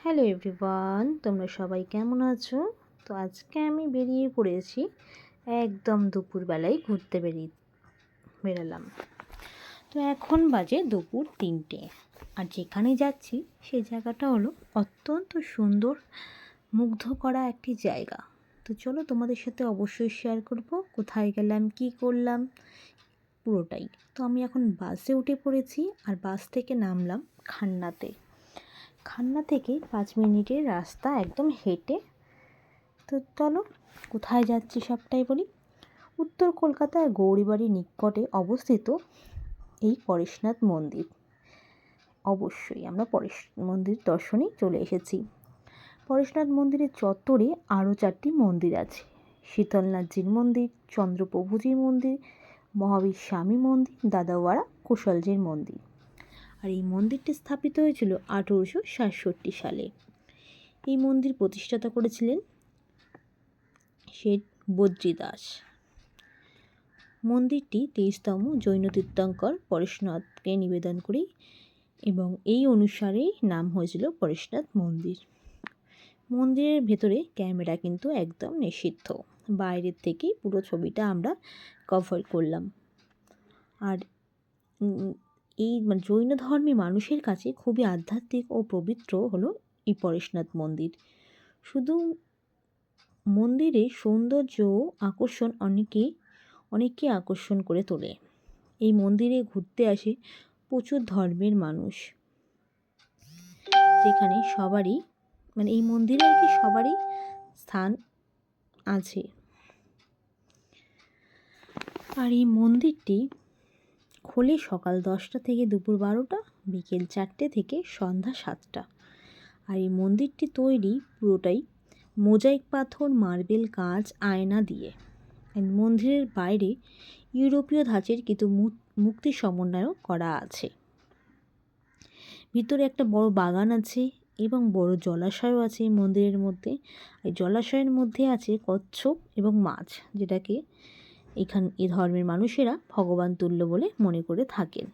Hello everyone, তোমরা সবাই কেমন আছো? তো আজকে আমি বেরিয়ে পড়েছি, একদম দুপুরবেলায় ঘুরতে বেরালাম। তো এখন বাজে দুপুর 3টে, আর যেখানে যাচ্ছি সেই জায়গাটা হলো অত্যন্ত সুন্দর, মুগ্ধ করা একটি জায়গা। তো চলো তোমাদের সাথে অবশ্যই শেয়ার করব কোথায় গেলাম, কি করলাম, পুরোটাই। তো আমি এখন বাসে উঠে পড়েছি, আর বাস থেকে নামলাম খান্না থেকে 5 মিনিটের রাস্তা একদম হেঁটে। তো চলো কোথায় যাচ্ছি সবটাই বলি। উত্তর কলকাতার গৌরীবাড়ির নিকটে অবস্থিত এই পরেশনাথ মন্দির। অবশ্যই আমরা মন্দির দর্শনে চলে এসেছি। পরেশনাথ মন্দিরের চত্বরে আরও 4টি মন্দির আছে: শীতলনাথজির মন্দির, চন্দ্রপ্রভুজির মন্দির, মহাবীর স্বামী মন্দির, দাদাওয়াড়া কুশলজির মন্দির। আর এই মন্দিরটি স্থাপিত হয়েছিল 1867 সালে। এই মন্দির প্রতিষ্ঠাতা করেছিলেন শেঠ বদ্রীদাস। মন্দিরটি 23তম জৈন তীর্থঙ্কর পরেশনাথকে নিবেদন করি, এবং এই অনুসারেই নাম হয়েছিল পরেশনাথ মন্দির। মন্দিরের ভেতরে ক্যামেরা কিন্তু একদম নিষিদ্ধ, বাইরের থেকেই পুরো ছবিটা আমরা কভার করলাম। আর এই জৈন ধর্মী মানুষের কাছে খুবই আধ্যাত্মিক ও পবিত্র হলো এই পরেশনাথ মন্দির। শুধু মন্দিরের সৌন্দর্য ও আকর্ষণ অনেককে আকর্ষণ করে তোলে। এই মন্দিরে ঘুরতে আসে প্রচুর ধর্মের মানুষ, যেখানে সবারই এই মন্দিরে আর কি সবারই স্থান আছে। আর এই মন্দিরটি খোলে সকাল 10টা থেকে দুপুর 12টা, বিকেল 4টে থেকে সন্ধ্যা 7টা। আর এই মন্দিরটি তৈরি পুরোটাই মোজাইক পাথর, মার্বেল, কাঁচ, আয়না দিয়ে। মন্দিরের বাইরে ইউরোপীয় ধাঁচের কিছু মূর্তি সমন্বয় করা আছে। ভিতরে একটা বড় বাগান আছে এবং বড় জলাশয়ও আছে এই মন্দিরের মধ্যে। এই জলাশয়ের মধ্যে আছে কচ্ছপ এবং মাছ, যেটাকে এই ধর্মের মানুষেরা ভগবান তুল্য বলে মনে করে থাকেন।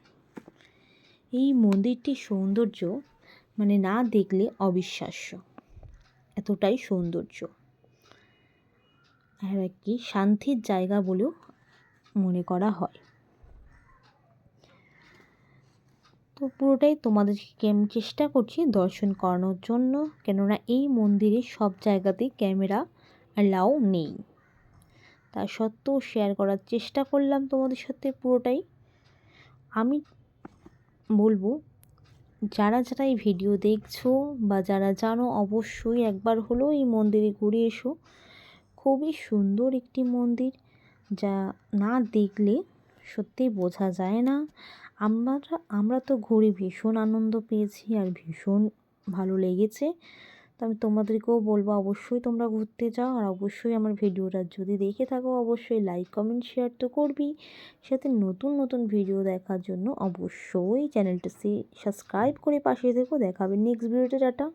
এই মন্দিরটির সৌন্দর্য না দেখলে অবিশ্বাস্য, এতটাই সৌন্দর্য। আর কি শান্তির জায়গা বলেও মনে করা হয়। তো পুরোটাই তোমাদেরকে আমি চেষ্টা করছি দর্শন করানোর জন্য, কেননা এই মন্দিরে সব জায়গাতেই ক্যামেরা অ্যালাউ নেই। তা সত্ত্বেও শেয়ার করার চেষ্টা করলাম তোমাদের সাথে পুরোটাই। আমি বলবো, যারা এই ভিডিও দেখছো বা যারা জানো, অবশ্যই একবার হলেও এই মন্দিরে ঘুরে এসো। খুবই সুন্দর একটি মন্দির, যা না দেখলে সত্যিই বোঝা যায় না। আমরা তো ঘুরে ভীষণ আনন্দ পেয়েছি আর ভীষণ ভালো লেগেছে। তো আমি তোমাদেরকেও বলবো, অবশ্যই তোমরা ঘুরতে যাও। আর অবশ্যই আমার ভিডিওটা যদি দেখে থাকো, অবশ্যই লাইক, কমেন্ট, শেয়ার তো করবি। সাথে নতুন নতুন ভিডিও দেখার জন্য অবশ্যই চ্যানেলটা সাবস্ক্রাইব করে পাশে থেকো। দেখাবে নেক্সট ভিডিওতে। টাটা।